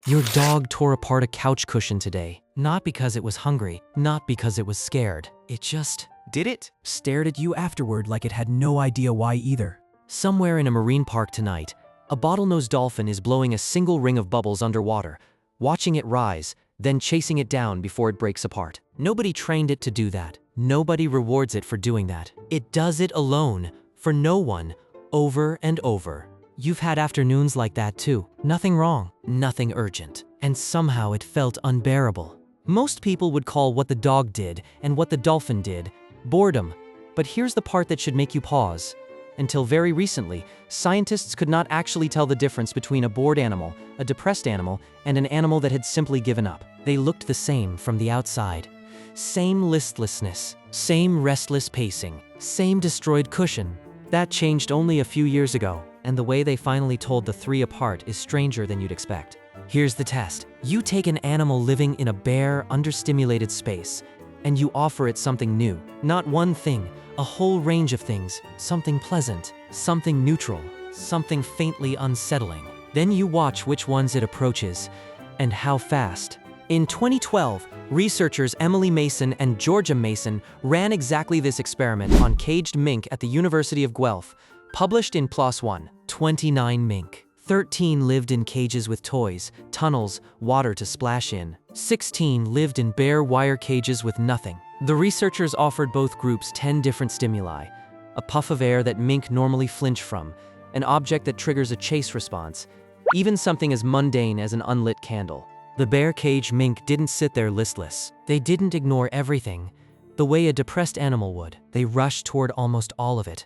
Your dog tore apart a couch cushion today. Not because it was hungry, not because it was scared. It just Did it? stared at you afterward like it had no idea why either. Somewhere in a marine park tonight, a bottlenose dolphin is blowing a single ring of bubbles underwater, watching it rise, then chasing it down before it breaks apart. Nobody trained it to do that. Nobody rewards it for doing that. It does it alone, for no one, over and over. You've had afternoons like that too. Nothing wrong, nothing urgent. And somehow it felt unbearable. Most people would call what the dog did and what the dolphin did boredom. But here's the part that should make you pause. Until very recently, scientists could not actually tell the difference between a bored animal, a depressed animal, and an animal that had simply given up. They looked the same from the outside. Same listlessness, same restless pacing, same destroyed cushion. That changed only a few years ago, and the way they finally told the three apart is stranger than you'd expect. Here's the test. You take an animal living in a bare, understimulated space, and you offer it something new. Not one thing, a whole range of things. Something pleasant, something neutral, something faintly unsettling. Then you watch which ones it approaches, and how fast. In 2012, researchers Emily Mason and Georgia Mason ran exactly this experiment on caged mink at the University of Guelph, published in PLOS One. 29 mink. 13 lived in cages with toys, tunnels, water to splash in. 16 lived in bare wire cages with nothing. The researchers offered both groups 10 different stimuli: a puff of air that mink normally flinch from, an object that triggers a chase response, even something as mundane as an unlit candle. The bare cage mink didn't sit there listless. They didn't ignore everything, the way a depressed animal would. They rushed toward almost all of it.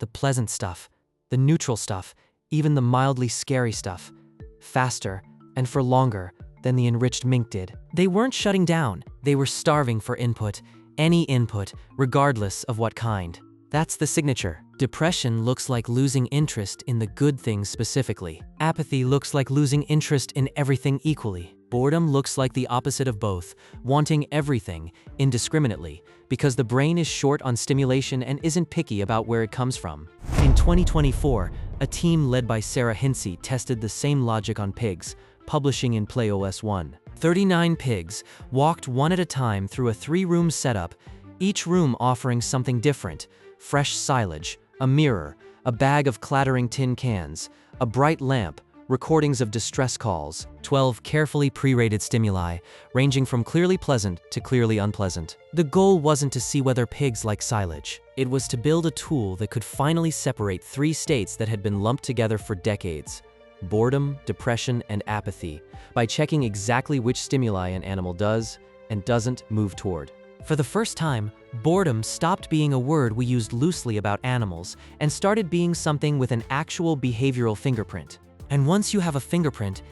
The pleasant stuff, the neutral stuff, even the mildly scary stuff, faster and for longer than the enriched mink did. They weren't shutting down, they were starving for input, any input, regardless of what kind. That's the signature. Depression looks like losing interest in the good things specifically. Apathy looks like losing interest in everything equally. Boredom looks like the opposite of both, wanting everything indiscriminately, because the brain is short on stimulation and isn't picky about where it comes from. In 2024, a team led by Sarah Hintze tested the same logic on pigs, publishing in PLOS One. 39 pigs walked one at a time through a 3-room setup, each room offering something different: fresh silage, a mirror, a bag of clattering tin cans, a bright lamp, recordings of distress calls, 12 carefully pre-rated stimuli, ranging from clearly pleasant to clearly unpleasant. The goal wasn't to see whether pigs like silage. It was to build a tool that could finally separate 3 states that had been lumped together for decades: boredom, depression, and apathy, by checking exactly which stimuli an animal does and doesn't move toward. For the first time, boredom stopped being a word we used loosely about animals and started being something with an actual behavioral fingerprint. And once you have a fingerprint,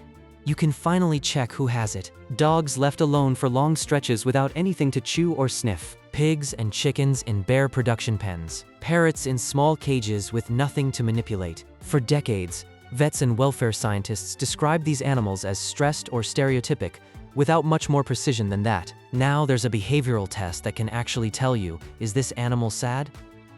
you can finally check who has it. Dogs left alone for long stretches without anything to chew or sniff. Pigs and chickens in bare production pens. Parrots in small cages with nothing to manipulate. For decades, vets and welfare scientists described these animals as stressed or stereotypic, without much more precision than that. Now there's a behavioral test that can actually tell you, is this animal sad?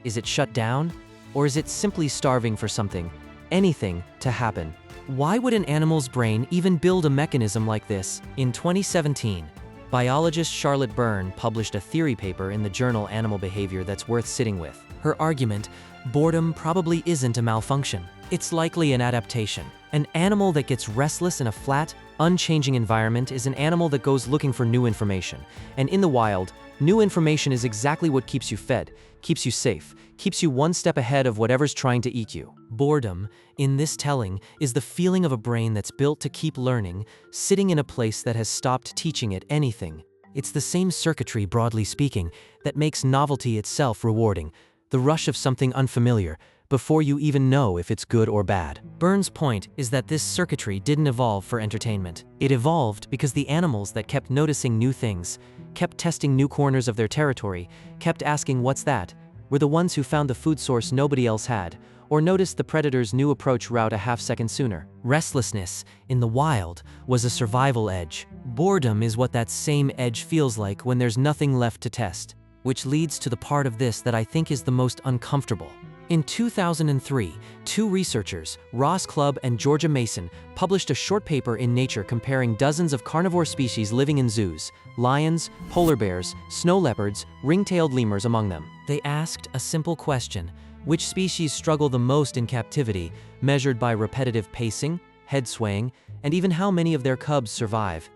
Is it shut down? Or is it simply starving for something, anything, to happen? Why would an animal's brain even build a mechanism like this? In 2017, biologist Charlotte Byrne published a theory paper in the journal Animal Behavior that's worth sitting with. Her argument: boredom probably isn't a malfunction. It's likely an adaptation. An animal that gets restless in a flat, unchanging environment is an animal that goes looking for new information. And in the wild, new information is exactly what keeps you fed, keeps you safe, keeps you one step ahead of whatever's trying to eat you. Boredom, in this telling, is the feeling of a brain that's built to keep learning, sitting in a place that has stopped teaching it anything. It's the same circuitry, broadly speaking, that makes novelty itself rewarding, the rush of something unfamiliar, before you even know if it's good or bad. Byrne's point is that this circuitry didn't evolve for entertainment. It evolved because the animals that kept noticing new things, kept testing new corners of their territory, kept asking "what's that?" were the ones who found the food source nobody else had, or noticed the predator's new approach route a half-second sooner. Restlessness, in the wild, was a survival edge. Boredom is what that same edge feels like when there's nothing left to test. Which leads to the part of this that I think is the most uncomfortable. In 2003, two researchers, Ross Clubb and Georgia Mason, published a short paper in Nature comparing dozens of carnivore species living in zoos, lions, polar bears, snow leopards, ring-tailed lemurs among them. They asked a simple question: which species struggle the most in captivity, measured by repetitive pacing, head swaying, and even how many of their cubs survive?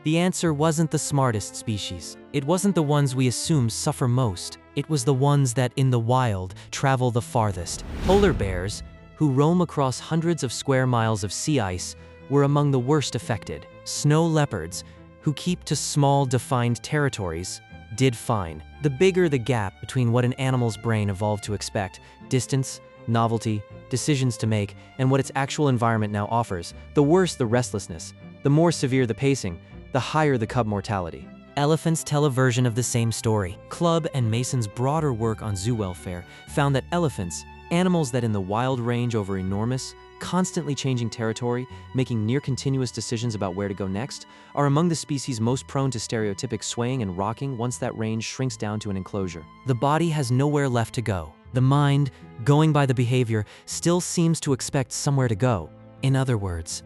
The answer wasn't the smartest species. It wasn't the ones we assume suffer most. It was the ones that, in the wild, travel the farthest. Polar bears, who roam across hundreds of square miles of sea ice, were among the worst affected. Snow leopards, who keep to small, defined territories, did fine. The bigger the gap between what an animal's brain evolved to expect, distance, novelty, decisions to make, and what its actual environment now offers, the worse the restlessness, the more severe the pacing, the higher the cub mortality. Elephants tell a version of the same story. Clubb and Mason's broader work on zoo welfare found that elephants, animals that in the wild range over enormous, constantly changing territory, making near-continuous decisions about where to go next, are among the species most prone to stereotypic swaying and rocking once that range shrinks down to an enclosure. The body has nowhere left to go. The mind, going by the behavior, still seems to expect somewhere to go. In other words,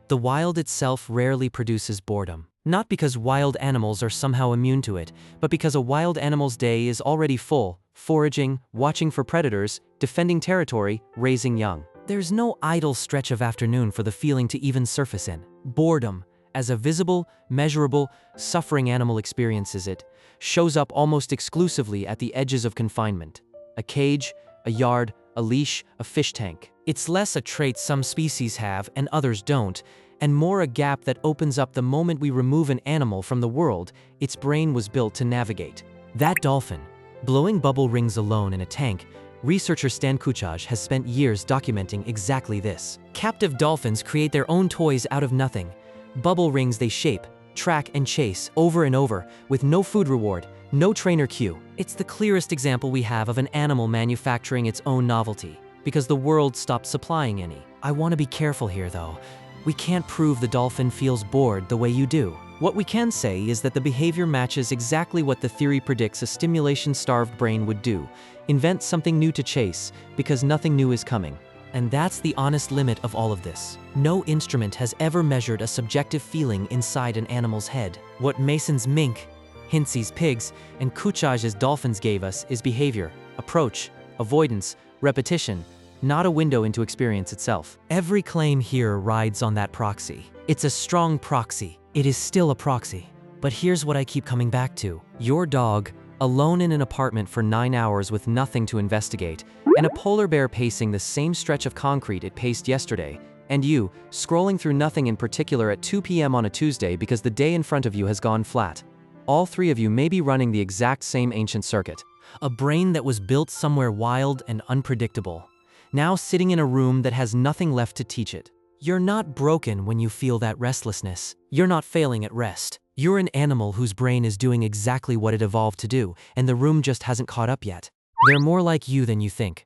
the wild itself rarely produces boredom. Not because wild animals are somehow immune to it, but because a wild animal's day is already full, foraging, watching for predators, defending territory, raising young. There's no idle stretch of afternoon for the feeling to even surface in. Boredom, as a visible, measurable, suffering animal experiences it, shows up almost exclusively at the edges of confinement. A cage, a yard, a leash, a fish tank. It's less a trait some species have and others don't, and more a gap that opens up the moment we remove an animal from the world its brain was built to navigate. That dolphin, blowing bubble rings alone in a tank, researcher Stan Kuchaj has spent years documenting exactly this. Captive dolphins create their own toys out of nothing. Bubble rings they shape, track, and chase over and over, with no food reward, no trainer cue. It's the clearest example we have of an animal manufacturing its own novelty, because the world stopped supplying any. I want to be careful here, though. We can't prove the dolphin feels bored the way you do. What we can say is that the behavior matches exactly what the theory predicts a stimulation-starved brain would do: invent something new to chase, because nothing new is coming. And that's the honest limit of all of this. No instrument has ever measured a subjective feeling inside an animal's head. What Mason's mink, Hintze's pigs, and Kuchaj's dolphins gave us is behavior, approach, avoidance, repetition, not a window into experience itself. Every claim here rides on that proxy. It's a strong proxy. It is still a proxy. But here's what I keep coming back to. Your dog, alone in an apartment for 9 hours with nothing to investigate, and a polar bear pacing the same stretch of concrete it paced yesterday, and you, scrolling through nothing in particular at 2 p.m. on a Tuesday because the day in front of you has gone flat. All three of you may be running the exact same ancient circuit. A brain that was built somewhere wild and unpredictable, now sitting in a room that has nothing left to teach it. You're not broken when you feel that restlessness. You're not failing at rest. You're an animal whose brain is doing exactly what it evolved to do, and the room just hasn't caught up yet. They're more like you than you think.